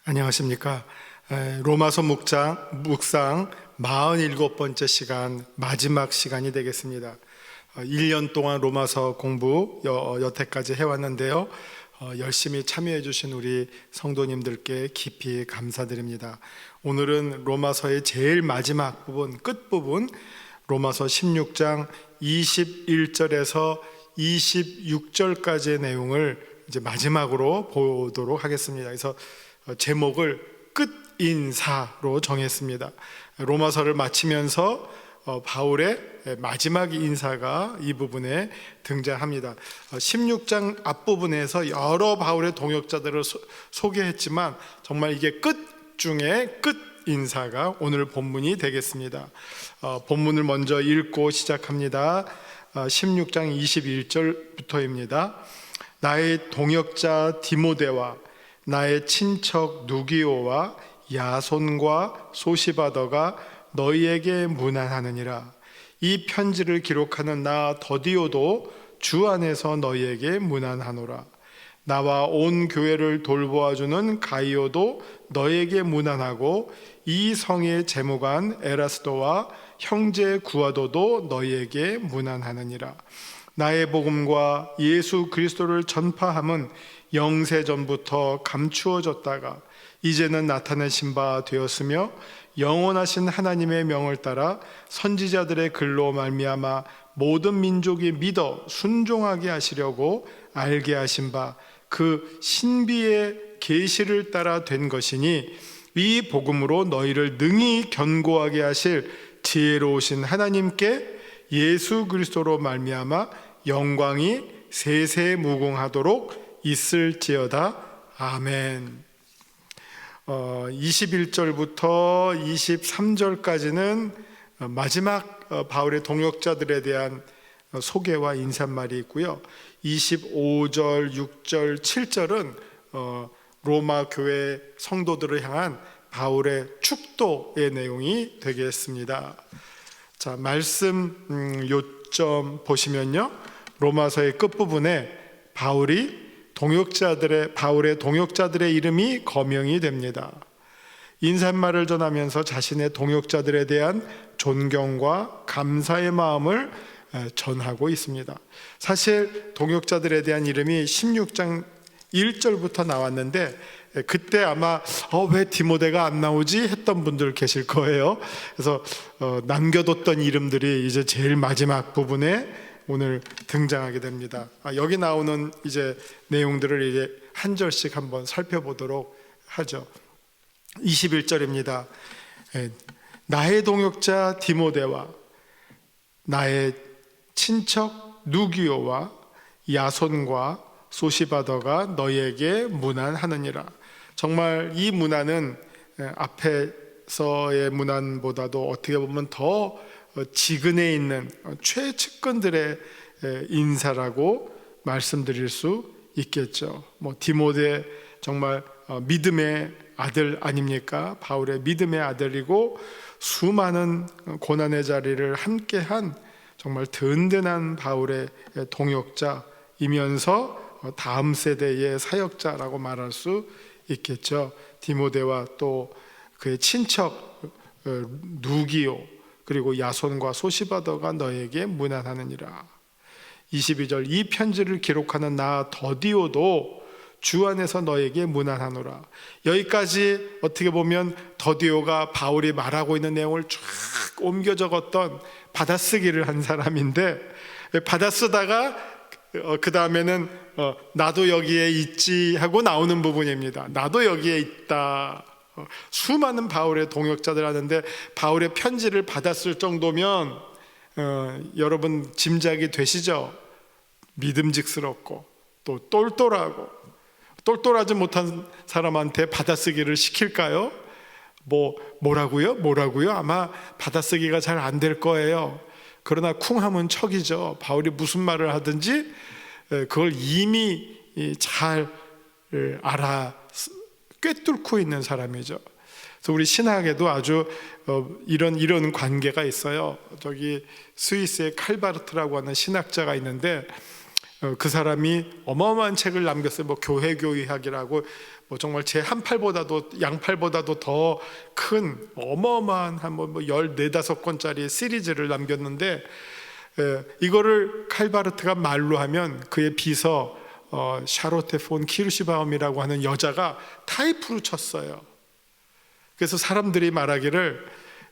안녕하십니까. 로마서 묵상 47번째 시간, 마지막 시간이 되겠습니다. 1년 동안 로마서 공부 여태까지 해왔는데요, 열심히 참여해 주신 우리 성도님들께 깊이 감사드립니다. 오늘은 로마서의 제일 마지막 부분, 끝부분, 로마서 16장 21절에서 26절까지의 내용을 이제 마지막으로 보도록 하겠습니다. 그래서 제목을 끝인사로 정했습니다. 로마서를 마치면서 바울의 마지막 인사가 이 부분에 등장합니다. 16장 앞부분에서 여러 바울의 동역자들을 소개했지만 정말 이게 끝 중에 끝 인사가 오늘 본문이 되겠습니다. 본문을 먼저 읽고 시작합니다. 16장 21절부터입니다. 나의 동역자 디모데와 나의 친척 누기오와 야손과 소시바더가 너희에게 문안하느니라. 이 편지를 기록하는 나 더디오도 주 안에서 너희에게 문안하노라. 나와 온 교회를 돌보아주는 가이오도 너희에게 문안하고 이 성의 재무관 에라스도와 형제 구아도도 너희에게 문안하느니라. 나의 복음과 예수 그리스도를 전파함은 영세전부터 감추어졌다가 이제는 나타내신 바 되었으며 영원하신 하나님의 명을 따라 선지자들의 글로 말미암아 모든 민족이 믿어 순종하게 하시려고 알게 하신 바 그 신비의 계시를 따라 된 것이니 이 복음으로 너희를 능히 견고하게 하실 지혜로우신 하나님께 예수 그리스도로 말미암아 영광이 세세무궁하도록 있을지어다. 아멘. 21절부터 23절까지는 마지막 바울의 동역자들에 대한 소개와 인사말이 있고요. 25절, 6절, 7절은 로마 교회 성도들을 향한 바울의 축도의 내용이 되겠습니다. 자, 말씀 요점 보시면요, 로마서의 끝부분에 바울의 동역자들의 이름이 거명이 됩니다. 인사말을 전하면서 자신의 동역자들에 대한 존경과 감사의 마음을 전하고 있습니다. 사실 동역자들에 대한 이름이 16장 1절부터 나왔는데 그때 아마 왜 디모데가 안 나오지 했던 분들 계실 거예요. 그래서 남겨뒀던 이름들이 이제 제일 마지막 부분에 오늘 등장하게 됩니다. 여기 나오는 이제 내용들을 이제 한 절씩 한번 살펴보도록 하죠. 21절입니다. 나의 동역자 디모데와 나의 친척 누기오와 야손과 소시바더가 너희에게 문안하느니라. 정말 이 문안은 앞에서의 문안보다도 어떻게 보면 더 지근해 있는 최측근들의 인사라고 말씀드릴 수 있겠죠. 디모데 정말 믿음의 아들 아닙니까? 바울의 믿음의 아들이고 수많은 고난의 자리를 함께한 정말 든든한 바울의 동역자이면서 다음 세대의 사역자라고 말할 수 있겠죠. 디모데와 또 그의 친척 누기오 그리고 야손과 소시바더가 너에게 문안하느니라. 22절 이 편지를 기록하는 나 더디오도 주 안에서 너에게 문안하노라. 여기까지 어떻게 보면 더디오가 바울이 말하고 있는 내용을 쫙 옮겨 적었던 받아쓰기를 한 사람인데, 받아쓰다가 그 다음에는 나도 여기에 있지 하고 나오는 부분입니다. 나도 여기에 있다. 수많은 바울의 동역자들 하는데 바울의 편지를 받았을 정도면 여러분 짐작이 되시죠? 믿음직스럽고 또 똘똘하지 못한 사람한테 받아쓰기를 시킬까요? 뭐라고요? 아마 받아쓰기가 잘 안 될 거예요. 그러나 쿵하면 척이죠. 바울이 무슨 말을 하든지 그걸 이미 잘 알아 꿰뚫고 있는 사람이죠. 그래서 우리 신학에도 아주 이런 관계가 있어요. 저기 스위스의 칼바르트라고 하는 신학자가 있는데 그 사람이 어마어마한 책을 남겼어요. 뭐 교회교의학이라고, 뭐 정말 제 한 팔보다도 양팔보다도 더 큰 어마어마한 한 뭐 14~15권짜리 시리즈를 남겼는데, 이거를 칼바르트가 말로 하면 그의 비서 샤로테 폰 키르시바움이라고 하는 여자가 타이프로 쳤어요. 그래서 사람들이 말하기를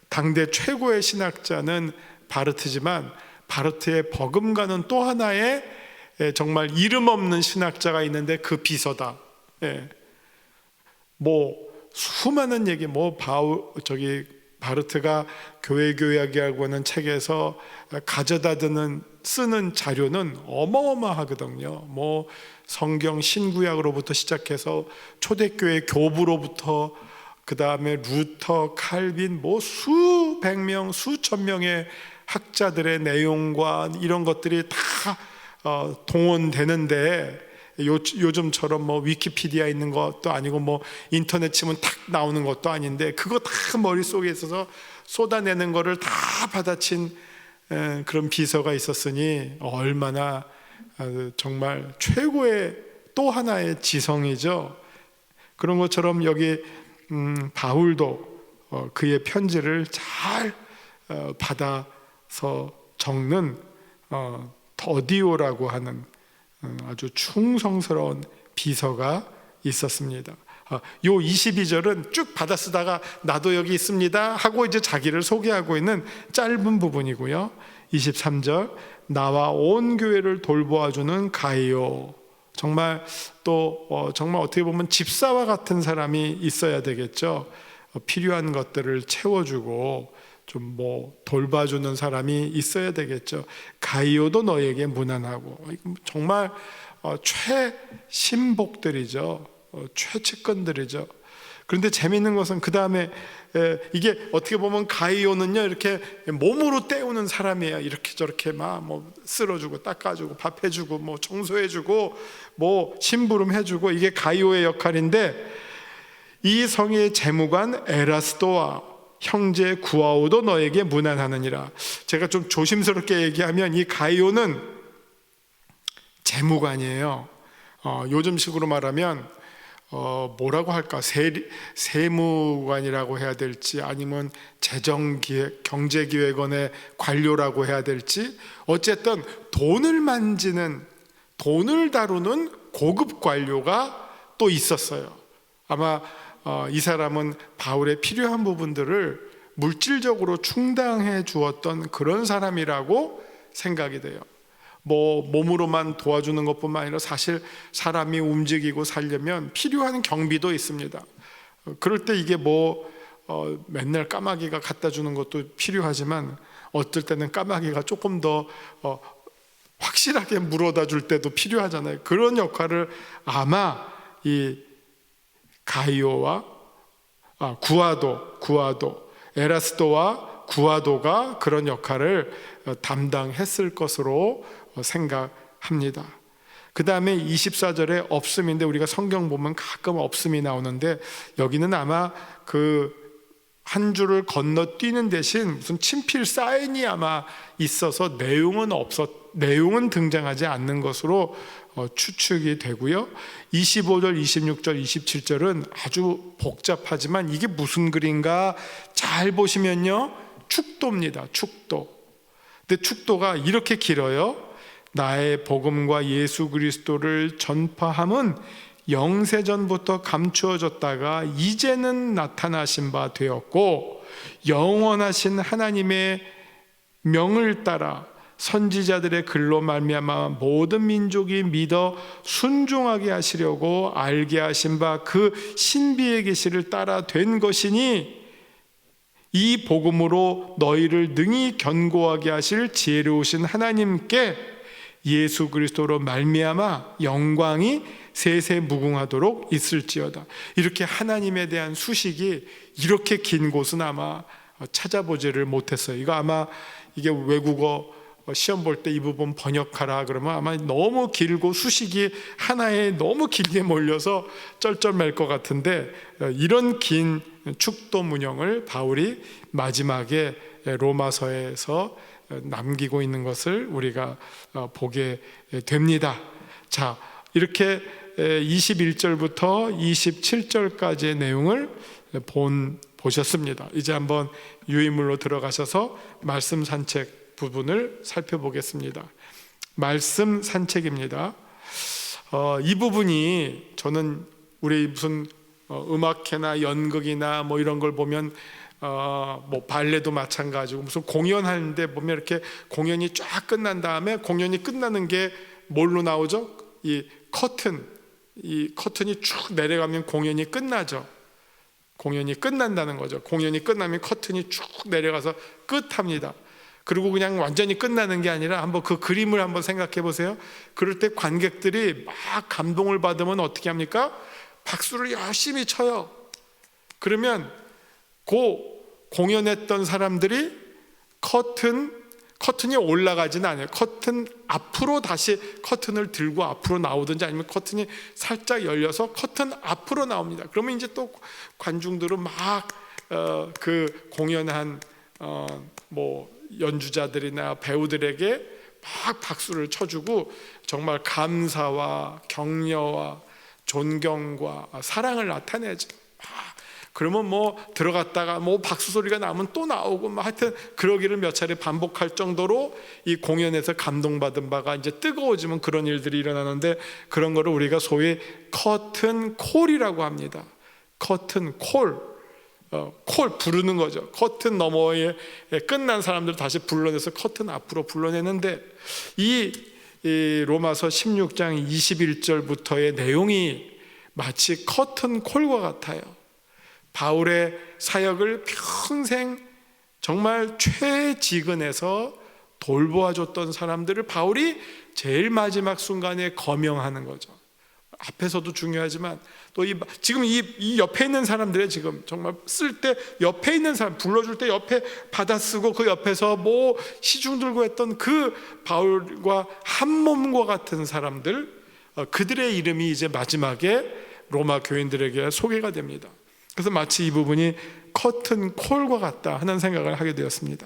당대 최고의 신학자는 바르트지만 바르트의 버금가는 또 하나의 정말 이름 없는 신학자가 있는데 그 비서다. 뭐 수많은 얘기, 뭐 바르트가 교회교약이라고 하는 책에서 가져다 쓰는 자료는 어마어마하거든요. 뭐 성경 신구약으로부터 시작해서 초대교회 교부로부터 그 다음에 루터, 칼빈, 뭐 수백 명, 수천 명의 학자들의 내용과 이런 것들이 다 동원되는데, 요즘처럼 뭐 위키피디아 있는 것도 아니고 뭐 인터넷 치면 탁 나오는 것도 아닌데, 그거 다 머릿속에 있어서 쏟아내는 거를 다 받아친 그런 비서가 있었으니 얼마나 정말 최고의 또 하나의 지성이죠. 그런 것처럼 여기 바울도 그의 편지를 잘 받아서 적는 더디오라고 하는 아주 충성스러운 비서가 있었습니다. 요 22절은 쭉 받아 쓰다가 나도 여기 있습니다 하고 이제 자기를 소개하고 있는 짧은 부분이고요. 23절, 나와 온 교회를 돌보아주는 가이오. 정말 또 정말 어떻게 보면 집사와 같은 사람이 있어야 되겠죠. 필요한 것들을 채워주고 좀 뭐 돌봐주는 사람이 있어야 되겠죠. 가이오도 너에게 무난하고. 정말 최신복들이죠. 최측근들이죠. 그런데 재미있는 것은 그 다음에 이게 어떻게 보면 가이오는요, 이렇게 몸으로 때우는 사람이에요. 이렇게 저렇게 막 뭐 쓸어주고 닦아주고 밥 해주고 뭐 청소해주고 뭐 심부름 해주고, 이게 가이오의 역할인데, 이 성의 재무관 에라스도와 형제 구아오도 너에게 무난하느니라. 제가 좀 조심스럽게 얘기하면 이 가이오는 재무관이에요. 요즘식으로 말하면 뭐라고 할까, 세무관이라고 해야 될지 아니면 재정기획, 경제기획원의 관료라고 해야 될지, 어쨌든 돈을 만지는, 돈을 다루는 고급 관료가 또 있었어요. 아마 이 사람은 바울의 필요한 부분들을 물질적으로 충당해 주었던 그런 사람이라고 생각이 돼요. 뭐 몸으로만 도와주는 것뿐만 아니라 사실 사람이 움직이고 살려면 필요한 경비도 있습니다. 그럴 때 이게 뭐 맨날 까마귀가 갖다 주는 것도 필요하지만, 어떨 때는 까마귀가 조금 더 확실하게 물어다 줄 때도 필요하잖아요. 그런 역할을 아마 이 가이오와 구아도, 에라스도와 구아도가 그런 역할을 담당했을 것으로 생각합니다. 그 다음에 24절에 없음인데, 우리가 성경 보면 가끔 없음이 나오는데, 여기는 아마 그 한 줄을 건너뛰는 대신 무슨 친필 사인이 아마 있어서 내용은 등장하지 않는 것으로 추측이 되고요. 25절, 26절, 27절은 아주 복잡하지만 이게 무슨 글인가 잘 보시면요, 축도입니다. 축도. 근데 축도가 이렇게 길어요. 나의 복음과 예수 그리스도를 전파함은 영세전부터 감추어졌다가 이제는 나타나신 바 되었고, 영원하신 하나님의 명을 따라 선지자들의 글로 말미암아 모든 민족이 믿어 순종하게 하시려고 알게 하신 바 그 신비의 계시를 따라 된 것이니, 이 복음으로 너희를 능히 견고하게 하실 지혜로우신 하나님께 예수 그리스도로 말미암아 영광이 세세 무궁하도록 있을지어다. 이렇게 하나님에 대한 수식이 이렇게 긴 곳은 아마 찾아보지를 못했어요. 이거 아마 이게 외국어 시험 볼 때 이 부분 번역하라 그러면 아마 너무 길고 수식이 하나에 너무 길게 몰려서 쩔쩔맬 것 같은데, 이런 긴 축도 문형을 바울이 마지막에 로마서에서 남기고 있는 것을 우리가 보게 됩니다. 자, 이렇게 21절부터 27절까지의 내용을 보셨습니다. 이제 한번 유인물로 들어가셔서 말씀 산책 부분을 살펴보겠습니다. 말씀 산책입니다. 이 부분이 저는 우리 무슨 음악회나 연극이나 뭐 이런 걸 보면 뭐 발레도 마찬가지고 무슨 공연하는데 보면 이렇게 공연이 쫙 끝난 다음에 공연이 끝나는 게 뭘로 나오죠? 이 커튼이 쭉 내려가면 공연이 끝나죠. 공연이 끝난다는 거죠. 공연이 끝나면 커튼이 쭉 내려가서 끝합니다. 그리고 그냥 완전히 끝나는 게 아니라 한번 그 그림을 한번 생각해 보세요. 그럴 때 관객들이 막 감동을 받으면 어떻게 합니까? 박수를 열심히 쳐요. 그러면 그 공연했던 사람들이 커튼이 올라가지는 않아요. 커튼 앞으로 다시 커튼을 들고 앞으로 나오든지 아니면 커튼이 살짝 열려서 커튼 앞으로 나옵니다. 그러면 이제 또 관중들은 막 그 공연한 뭐 연주자들이나 배우들에게 막 박수를 쳐주고 정말 감사와 격려와 존경과 사랑을 나타내죠. 그러면 뭐 들어갔다가 뭐 박수 소리가 나면 또 나오고 뭐 하여튼 그러기를 몇 차례 반복할 정도로 이 공연에서 감동받은 바가 이제 뜨거워지면 그런 일들이 일어나는데, 그런 거를 우리가 소위 커튼 콜이라고 합니다. 커튼 콜, 콜 부르는 거죠. 커튼 너머에 끝난 사람들 다시 불러내서 커튼 앞으로 불러내는데, 이 로마서 16장 21절부터의 내용이 마치 커튼 콜과 같아요. 바울의 사역을 평생 정말 최지근에서 돌보아줬던 사람들을 바울이 제일 마지막 순간에 거명하는 거죠. 앞에서도 중요하지만 또 지금 이 옆에 있는 사람들의 지금 정말 쓸 때 옆에 있는 사람, 불러줄 때 옆에 받아쓰고 그 옆에서 뭐 시중 들고 했던 그 바울과 한 몸과 같은 사람들, 그들의 이름이 이제 마지막에 로마 교인들에게 소개가 됩니다. 그래서 마치 이 부분이 커튼 콜과 같다 하는 생각을 하게 되었습니다.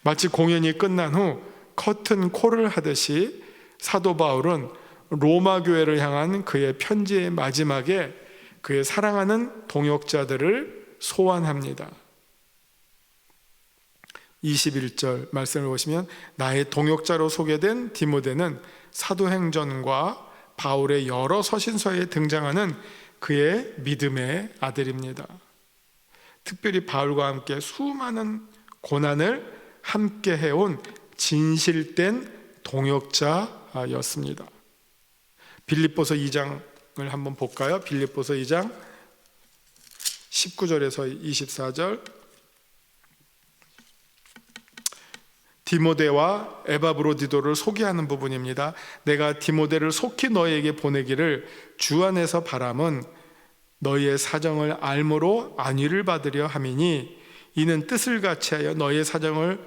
마치 공연이 끝난 후 커튼 콜을 하듯이 사도 바울은 로마 교회를 향한 그의 편지의 마지막에 그의 사랑하는 동역자들을 소환합니다. 21절 말씀을 보시면, 나의 동역자로 소개된 디모데는 사도행전과 바울의 여러 서신서에 등장하는 그의 믿음의 아들입니다. 특별히 바울과 함께 수많은 고난을 함께 해온 진실된 동역자였습니다. 빌립보서 2장을 한번 볼까요? 빌립보서 2장 19절에서 24절. 디모데와 에바브로디도를 소개하는 부분입니다. 내가 디모데를 속히 너희에게 보내기를 주 안에서 바람은 너희의 사정을 알므로 안위를 받으려 함이니, 이는 뜻을 같이하여 너희의 사정을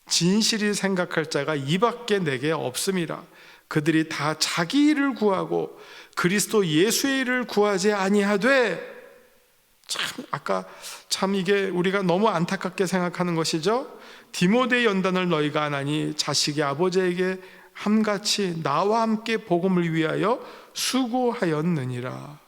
진실히 생각할 자가 이밖에 내게 없음이라. 그들이 다 자기 일을 구하고 그리스도 예수의 일을 구하지 아니하되. 참 이게 우리가 너무 안타깝게 생각하는 것이죠. 디모데의 연단을 너희가 안 하니 자식의 아버지에게 함같이 나와 함께 복음을 위하여 수고하였느니라.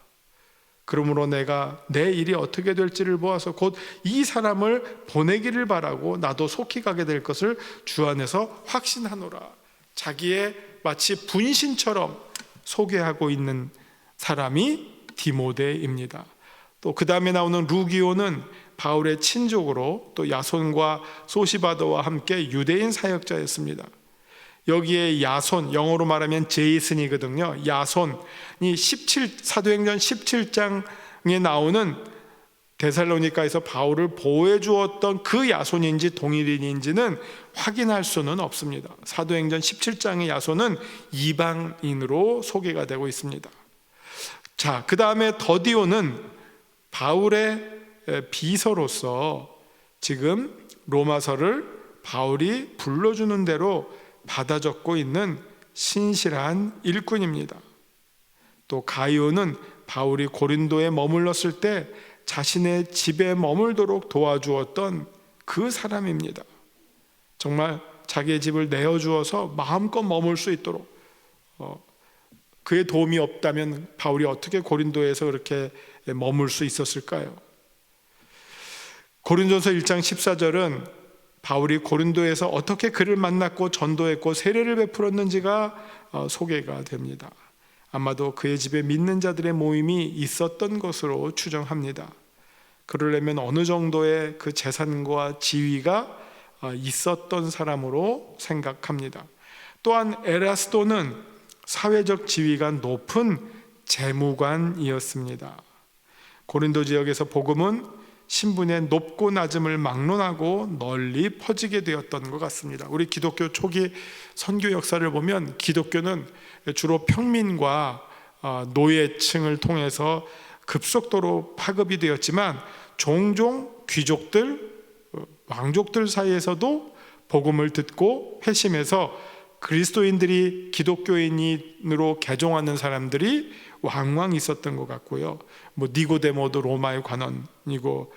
그러므로 내가 내 일이 어떻게 될지를 보아서 곧 이 사람을 보내기를 바라고 나도 속히 가게 될 것을 주 안에서 확신하노라. 자기의 마치 분신처럼 소개하고 있는 사람이 디모데입니다. 또 그 다음에 나오는 루기오는 바울의 친족으로 또 야손과 소시바더와 함께 유대인 사역자였습니다. 여기에 야손, 영어로 말하면 제이슨이거든요. 야손이 사도행전 17장에 나오는 데살로니가에서 바울을 보호해 주었던 그 야손인지 동일인인지는 확인할 수는 없습니다. 사도행전 17장의 야손은 이방인으로 소개가 되고 있습니다. 자, 그 다음에 더디오는 바울의 비서로서 지금 로마서를 바울이 불러주는 대로 받아 적고 있는 신실한 일꾼입니다. 또 가이오는 바울이 고린도에 머물렀을 때 자신의 집에 머물도록 도와주었던 그 사람입니다. 정말 자기의 집을 내어주어서 마음껏 머물 수 있도록, 그의 도움이 없다면 바울이 어떻게 고린도에서 그렇게 머물 수 있었을까요? 고린도서 1장 14절은 바울이 고린도에서 어떻게 그를 만났고 전도했고 세례를 베풀었는지가 소개가 됩니다. 아마도 그의 집에 믿는 자들의 모임이 있었던 것으로 추정합니다. 그러려면 어느 정도의 그 재산과 지위가 있었던 사람으로 생각합니다. 또한 에라스도는 사회적 지위가 높은 재무관이었습니다. 고린도 지역에서 복음은 신분의 높고 낮음을 막론하고 널리 퍼지게 되었던 것 같습니다. 우리 기독교 초기 선교 역사를 보면 기독교는 주로 평민과 노예층을 통해서 급속도로 파급이 되었지만 종종 귀족들, 왕족들 사이에서도 복음을 듣고 회심해서 그리스도인들이 기독교인으로 개종하는 사람들이 왕왕 있었던 것 같고요. 니고데모도 로마의 관원이고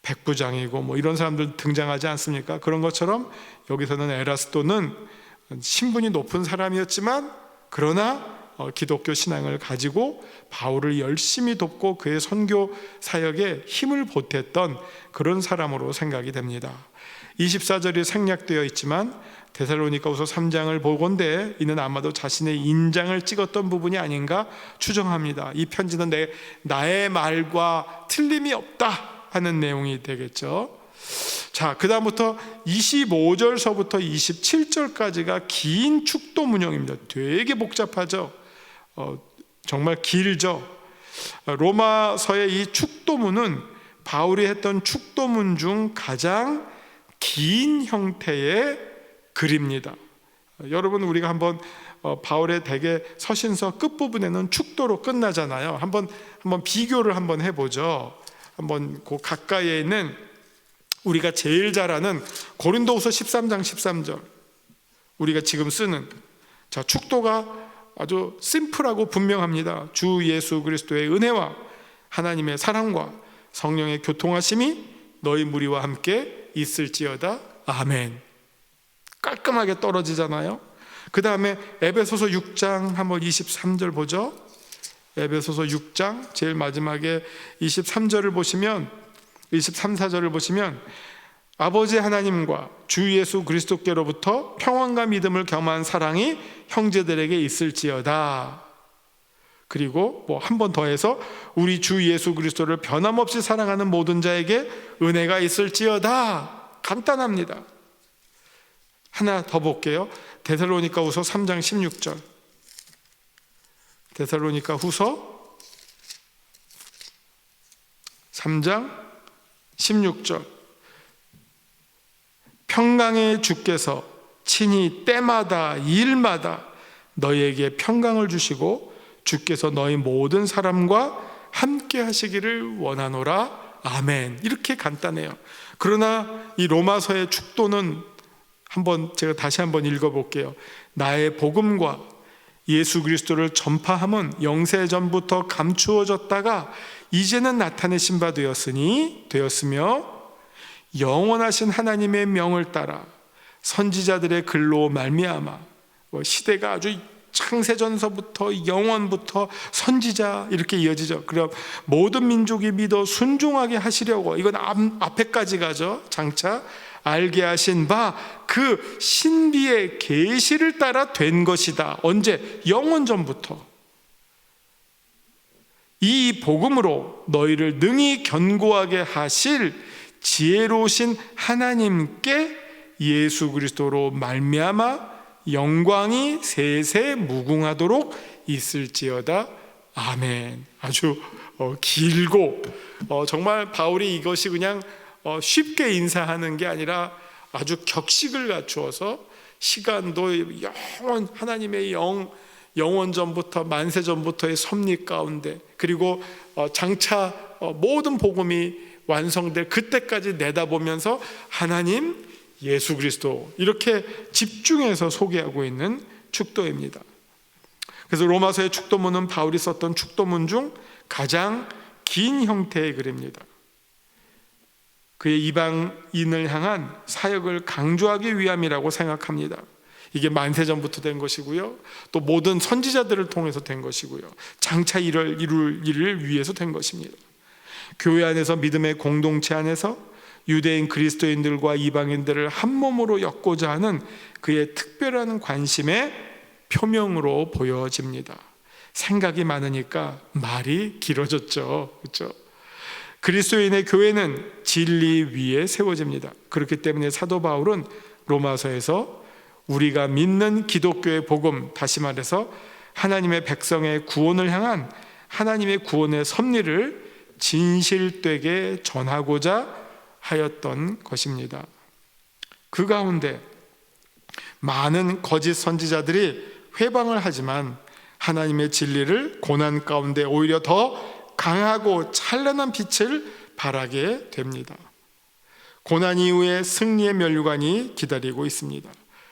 백부장이고 이런 사람들 등장하지 않습니까? 그런 것처럼 여기서는 에라스도는 신분이 높은 사람이었지만 그러나 기독교 신앙을 가지고 바울을 열심히 돕고 그의 선교 사역에 힘을 보탰던 그런 사람으로 생각이 됩니다. 24절이 생략되어 있지만 데살로니가후서 3장을 보건대 이는 아마도 자신의 인장을 찍었던 부분이 아닌가 추정합니다. 이 편지는 나의 말과 틀림이 없다 하는 내용이 되겠죠. 자, 그 다음부터 25절서부터 27절까지가 긴 축도 문형입니다. 되게 복잡하죠. 정말 길죠. 로마서의 이 축도문은 바울이 했던 축도문 중 가장 긴 형태의 글입니다. 여러분, 우리가 한번 바울의 대개 서신서 끝부분에는 축도로 끝나잖아요. 한번 비교를 한번 해보죠. 한번 그 가까이에 있는 우리가 제일 잘 아는 고린도후서 13장 13절, 우리가 지금 쓰는 축도가 아주 심플하고 분명합니다. 주 예수 그리스도의 은혜와 하나님의 사랑과 성령의 교통하심이 너희 무리와 함께 있을지어다. 아멘. 깔끔하게 떨어지잖아요. 그 다음에 에베소서 6장 한번 23절 보죠. 에베소서 6장 제일 마지막에 23절을 보시면 23, 4절을 보시면 아버지 하나님과 주 예수 그리스도께로부터 평안과 믿음을 겸한 사랑이 형제들에게 있을지어다. 그리고 한 번 더 해서 우리 주 예수 그리스도를 변함없이 사랑하는 모든 자에게 은혜가 있을지어다. 간단합니다. 하나 더 볼게요. 데살로니가후서 3장 16절. 데살로니가후서 3장 16절. 평강의 주께서 친히 때마다 일마다 너희에게 평강을 주시고 주께서 너희 모든 사람과 함께 하시기를 원하노라. 아멘. 이렇게 간단해요. 그러나 이 로마서의 축도는 제가 다시 한번 읽어볼게요. 나의 복음과 예수 그리스도를 전파함은 영세전부터 감추어졌다가 이제는 나타내신 바 되었으며 영원하신 하나님의 명을 따라 선지자들의 글로 말미암아 시대가 아주 창세전서부터 영원부터 선지자 이렇게 이어지죠. 그럼 모든 민족이 믿어 순종하게 하시려고, 이건 앞에까지 가죠. 장차 알게 하신 바 그 신비의 계시를 따라 된 것이다. 언제? 영원전부터. 이 복음으로 너희를 능히 견고하게 하실 지혜로우신 하나님께 예수 그리스도로 말미암아 영광이 세세 무궁하도록 있을지어다. 아멘. 아주 길고 정말 바울이 이것이 그냥 쉽게 인사하는 게 아니라 아주 격식을 갖추어서 시간도 하나님의 영원전부터 만세전부터의 섭리 가운데, 그리고 장차 모든 복음이 완성될 그때까지 내다보면서 하나님, 예수 그리스도 이렇게 집중해서 소개하고 있는 축도입니다. 그래서 로마서의 축도문은 바울이 썼던 축도문 중 가장 긴 형태의 글입니다. 그의 이방인을 향한 사역을 강조하기 위함이라고 생각합니다. 이게 만세전부터 된 것이고요, 또 모든 선지자들을 통해서 된 것이고요, 장차 이룰 일을 위해서 된 것입니다. 교회 안에서, 믿음의 공동체 안에서 유대인 그리스도인들과 이방인들을 한 몸으로 엮고자 하는 그의 특별한 관심의 표명으로 보여집니다. 생각이 많으니까 말이 길어졌죠, 그렇죠? 그리스도인의 교회는 진리 위에 세워집니다. 그렇기 때문에 사도 바울은 로마서에서 우리가 믿는 기독교의 복음, 다시 말해서 하나님의 백성의 구원을 향한 하나님의 구원의 섭리를 진실되게 전하고자 하였던 것입니다. 그 가운데 많은 거짓 선지자들이 회방을 하지만 하나님의 진리를 고난 가운데 오히려 더 강하고 찬란한 빛을 발하게 됩니다. 고난 이후에 승리의 면류관이 기다리고 있습니다.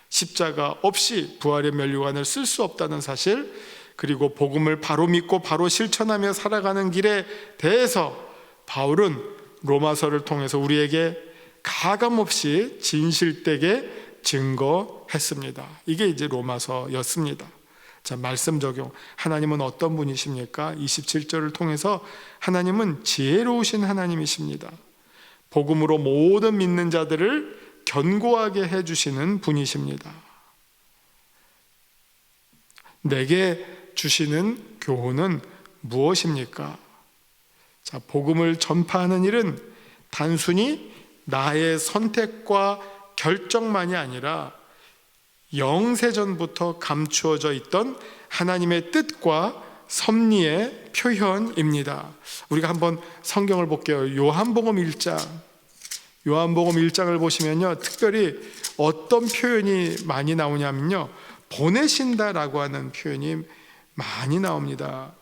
십자가 없이 부활의 면류관을 쓸 수 없다는 사실, 그리고 복음을 바로 믿고 바로 실천하며 살아가는 길에 대해서 바울은 로마서를 통해서 우리에게 가감없이 진실되게 증거했습니다. 이게 이제 로마서였습니다. 자, 말씀 적용. 하나님은 어떤 분이십니까? 27절을 통해서 하나님은 지혜로우신 하나님이십니다. 복음으로 모든 믿는 자들을 견고하게 해주시는 분이십니다. 내게 주시는 교훈은 무엇입니까? 자, 복음을 전파하는 일은 단순히 나의 선택과 결정만이 아니라 영세전부터 감추어져 있던 하나님의 뜻과 섭리의 표현입니다. 우리가 한번 성경을 볼게요. 요한복음 1장을 보시면요, 특별히 어떤 표현이 많이 나오냐면요, 보내신다라고 하는 표현이 많이 나옵니다.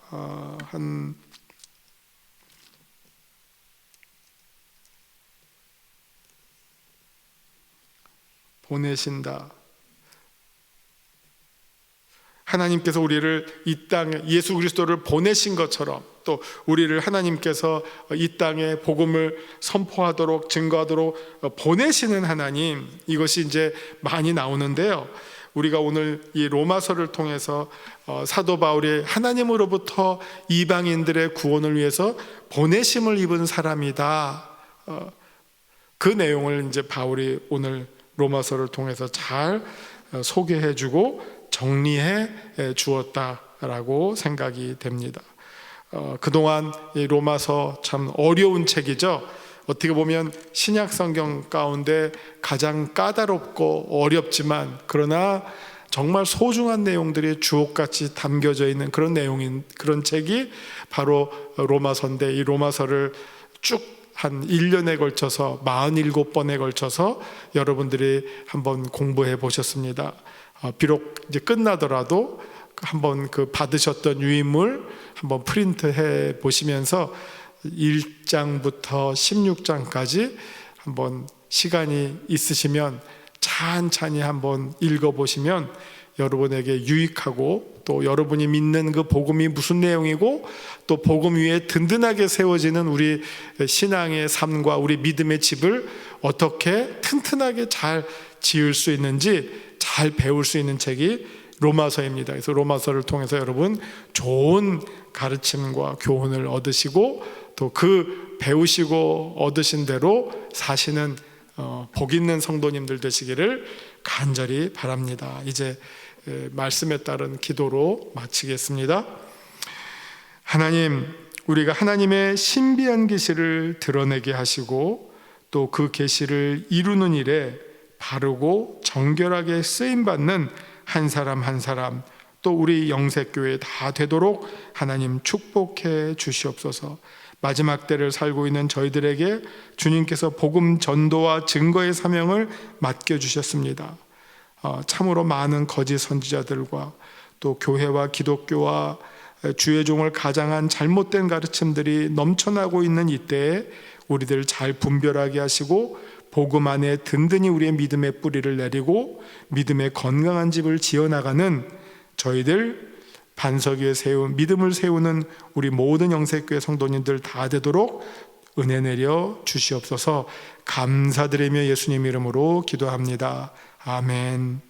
보내신다. 하나님께서 우리를 이 땅에, 예수 그리스도를 보내신 것처럼 또 우리를 하나님께서 이 땅에 복음을 선포하도록, 증거하도록 보내시는 하나님, 이것이 이제 많이 나오는데요, 우리가 오늘 이 로마서를 통해서 사도 바울이 하나님으로부터 이방인들의 구원을 위해서 보내심을 입은 사람이다, 그 내용을 이제 바울이 오늘 로마서를 통해서 잘 소개해주고 정리해 주었다라고 생각이 됩니다. 그동안 이 로마서 참 어려운 책이죠. 어떻게 보면 신약 성경 가운데 가장 까다롭고 어렵지만 그러나 정말 소중한 내용들이 주옥같이 담겨져 있는 그런 내용인 그런 책이 바로 로마서인데, 이 로마서를 쭉 한 1년에 걸쳐서 47번에 걸쳐서 여러분들이 한번 공부해 보셨습니다. 비록 이제 끝나더라도 한번 그 받으셨던 유인물 한번 프린트해 보시면서 1장부터 16장까지 한번 시간이 있으시면 찬찬히 한번 읽어보시면 여러분에게 유익하고, 또 여러분이 믿는 그 복음이 무슨 내용이고, 또 복음 위에 든든하게 세워지는 우리 신앙의 삶과 우리 믿음의 집을 어떻게 튼튼하게 잘 지을 수 있는지 잘 배울 수 있는 책이 로마서입니다. 그래서 로마서를 통해서 여러분 좋은 가르침과 교훈을 얻으시고, 또 그 배우시고 얻으신 대로 사시는 복 있는 성도님들 되시기를 간절히 바랍니다. 이제 말씀에 따른 기도로 마치겠습니다. 하나님, 우리가 하나님의 신비한 계시를 드러내게 하시고 또 그 계시를 이루는 일에 바르고 정결하게 쓰임받는 한 사람 한 사람, 또 우리 영색교회 다 되도록 하나님 축복해 주시옵소서. 마지막 때를 살고 있는 저희들에게 주님께서 복음 전도와 증거의 사명을 맡겨주셨습니다. 참으로 많은 거짓 선지자들과 또 교회와 기독교와 주의 종을 가장한 잘못된 가르침들이 넘쳐나고 있는 이때에 우리들 잘 분별하게 하시고 복음 안에 든든히 우리의 믿음의 뿌리를 내리고 믿음의 건강한 집을 지어나가는 저희들 반석 위에 세운 믿음을 세우는 우리 모든 영색교회 성도님들 다 되도록 은혜 내려 주시옵소서. 감사드리며 예수님 이름으로 기도합니다. 아멘.